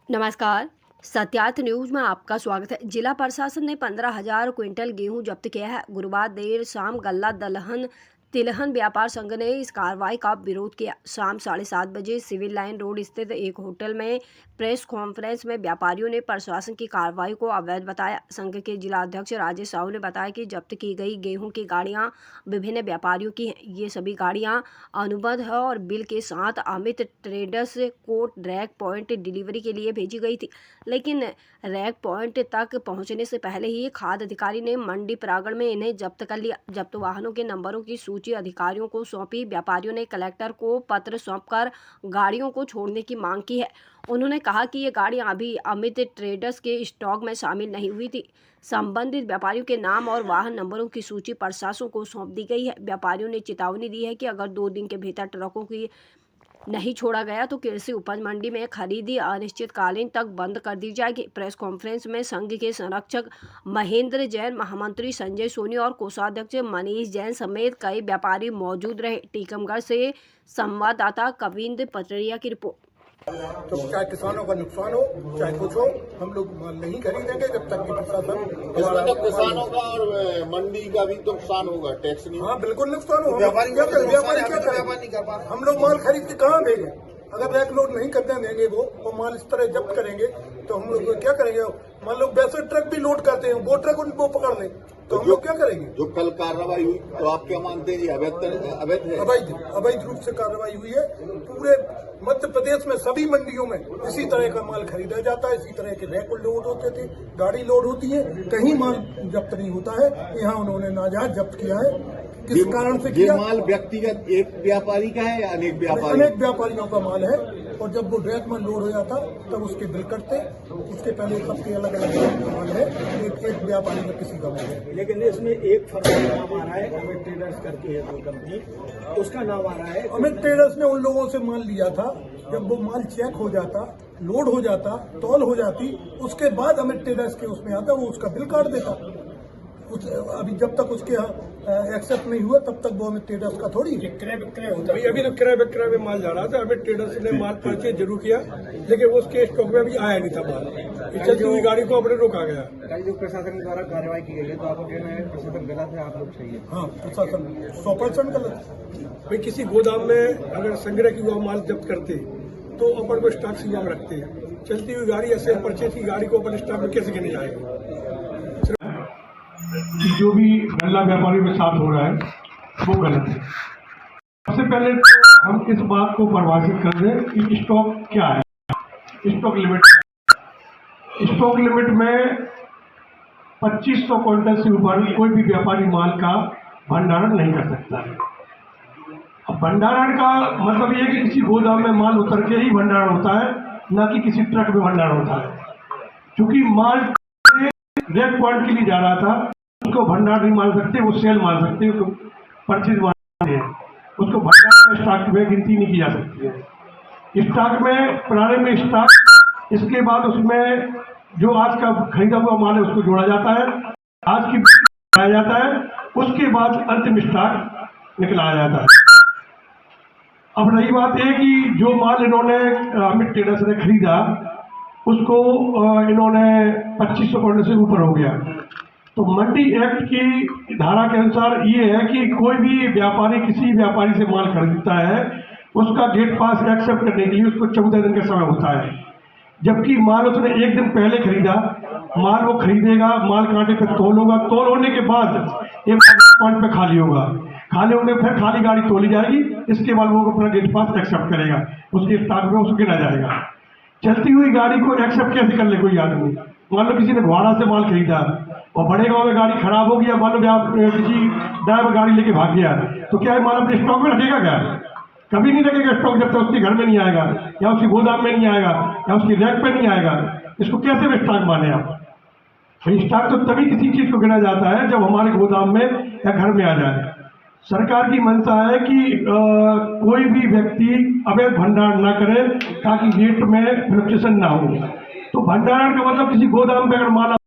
नमस्कार। सत्यार्थ न्यूज में आपका स्वागत है। जिला प्रशासन ने 15,000 क्विंटल गेहूं जब्त किया है। गुरुवार देर शाम गल्ला दलहन तिलहन व्यापार संघ ने इस कार्रवाई का विरोध किया। शाम 7:30 बजे सिविल लाइन रोड स्थित एक होटल में प्रेस कॉन्फ्रेंस में व्यापारियों ने प्रशासन की कार्रवाई को अवैध बताया। संघ के जिला अध्यक्ष राजेश साहू ने बताया कि जब्त की गई गेहूं की गाड़ियां विभिन्न व्यापारियों की हैं। ये सभी गाड़ियां अनुबंध है और बिल के साथ अमित ट्रेडर्स को रैक पॉइंट डिलीवरी के लिए भेजी गई थी, लेकिन रैक पॉइंट तक पहुंचने से पहले ही खाद्य अधिकारी ने मंडी प्रांगण में इन्हें जब्त कर लिया। जब्त वाहनों के नंबरों की सूची अधिकारियों को सौंपी। व्यापारियों ने कलेक्टर को पत्र सौंपकर गाड़ियों को छोड़ने की मांग की है। उन्होंने कहा कि ये गाड़ियां अभी अमित ट्रेडर्स के स्टॉक में शामिल नहीं हुई थी। संबंधित व्यापारियों के नाम और वाहन नंबरों की सूची प्रशासन को सौंप दी गई है। व्यापारियों ने चेतावनी दी है कि अगर 2 दिन के भीतर ट्रकों की नहीं छोड़ा गया तो कृषि उपज मंडी में खरीदी अनिश्चितकालीन तक बंद कर दी जाएगी। प्रेस कॉन्फ्रेंस में संघ के संरक्षक महेंद्र जैन, महामंत्री संजय सोनी और कोषाध्यक्ष मनीष जैन समेत कई व्यापारी मौजूद रहे। टीकमगढ़ से संवाददाता कविंद्र पटरिया की रिपोर्ट। तो चाहे किसानों का नुकसान हो चाहे कुछ हो, हम लोग माल नहीं खरीदेंगे जब तक कि प्रशासन तो किसानों का और मंडी का भी तो नुकसान होगा, टैक्स नहीं। हाँ बिल्कुल नुकसान हो। व्यापारी क्या करें? हम लोग माल खरीद के कहाँ भेजें? अगर रैक लोड नहीं करने देंगे वो और माल इस तरह जब्त करेंगे तो हम लोग क्या करेंगे? मान लो वैसे ट्रक भी लोड करते हैं, वो ट्रक उनको पकड़ लें तो हम लोग क्या करेंगे? जो कल कार्रवाई हुई तो आप क्या मानते हैं जी? अवैध रूप से कार्रवाई हुई है। पूरे मध्य प्रदेश में सभी मंडियों में इसी तरह का माल खरीदा जाता है, इसी तरह के रैक लोड होते थे, गाड़ी लोड होती है, कहीं माल जब्त नहीं होता है। यहाँ उन्होंने नाजायज जब्त किया है। किस कारण से किया? माल व्यक्तिगत एक व्यापारी का है या अनेक व्यापारियों का माल है। और जब वो रैक में लोड हो जाता तब उसके बिल कटते। उसके पहले सबके अलग अलग माल है, एक व्यापारी में किसी का माल है। लेकिन इसमें एक फर्म का नाम आ रहा है, अमित ट्रेडर्स करके है कोई कंपनी, उसका नाम आ रहा है। अमित ट्रेडर्स ने उन लोगों से माल लिया था। जब वो माल चेक हो जाता, लोड हो जाता, तौल हो जाती, उसके बाद अमित ट्रेडर्स के उसमें आता, वो उसका बिल काट देता। अभी जब तक उसके एक्सेप्ट नहीं हुआ तब तक वो अमित ट्रेडर्स का थोड़ी क्रय विक्रय होता है। अभी तो क्रय विक्रय में माल जा रहा था। अमित ट्रेडर्स ने माल परचेज जरूर किया, लेकिन उसके स्टॉक में अभी आया नहीं था माल। चलती हुई गाड़ी को अपने रोका गया। कल जो प्रशासन द्वारा कार्रवाई की गई है तो आप कहना है प्रशासन गलत है, आप लोग सही है? हाँ, प्रशासन 100% गलत। भाई किसी गोदाम में अगर संग्रह की हुआ माल जब्त करते तो अपन को स्टॉक सीमा में रखते हैं। चलती हुई गाड़ी ऐसे परचेज की गाड़ी को अपन स्टॉक में कैसे गिने जाएगा? जो भी गल्ला व्यापारियों के साथ हो रहा है वो गलत है। सबसे पहले तो हम इस बात को परिभाषित कर दें कि स्टॉक क्या है। स्टॉक लिमिट में 2500 क्विंटल से ऊपर कोई भी व्यापारी माल का भंडारण नहीं कर सकता है। अब भंडारण का मतलब ये है कि किसी गोदाम में माल उतर के ही भंडारण होता है, ना कि किसी ट्रक में भंडारण होता है। क्योंकि माल रैक पॉइंट के लिए जा रहा था, उसको भंडार नहीं मान सकते, वो सेल मान सकते हैं, उसको परचेज मान है, उसको भंडार में स्टॉक में गिनती नहीं की जा सकती है। स्टॉक में प्रारंभिक स्टॉक, इसके बाद उसमें जो आज का खरीदा हुआ माल है उसको जोड़ा जाता है, आज की बनाया जाता है, उसके बाद अंतिम स्टॉक निकलाया जाता है। अब रही बात है कि जो माल इन्होंने अमित ट्रेडर्स ने खरीदा उसको इन्होंने 2500 क्विंटल से ऊपर हो गया। तो मंडी एक्ट की धारा के अनुसार ये है कि कोई भी व्यापारी किसी व्यापारी से माल खरीदता है, उसका गेट पास एक्सेप्ट करने के लिए उसको 14 दिन का समय होता है। जबकि माल उसने 1 दिन पहले खरीदा, माल वो खरीदेगा, माल कांटे पे तोल होगा, तोल होने के बाद एक पॉइंट पे खाली होगा, खाली होने फिर खाली गाड़ी तोली जाएगी, इसके बाद वो अपना गेट पास एक्सेप्ट करेगा, उसके स्टॉक में उसको गिना जाएगा। चलती हुई गाड़ी को एक्सेप्ट कैसे कर ले कोई आदमी? मान लो किसी ने घोड़ा से माल खरीदा और बड़े गांव में गाड़ी खराब हो गया, मान लो किसी ड्राइवर गाड़ी लेके भाग गया, तो क्या है माल अपने स्टॉक में रखेगा? क्या कभी नहीं रखेगा स्टॉक जब तक उसके घर में नहीं आएगा, या उसकी गोदाम में नहीं आएगा, या उसकी रैक पे नहीं आएगा। इसको कैसे भी स्टॉक माने आप? स्टॉक तो तभी किसी चीज को गिना जाता है जब हमारे गोदाम में या घर में आ जाए। सरकार की मंशा है कि कोई भी व्यक्ति अवैध भंडारण ना करे ताकि रेट में फ्लक्चुएशन ना हो। तो भंडारण का मतलब किसी गोदाम पे अगर माल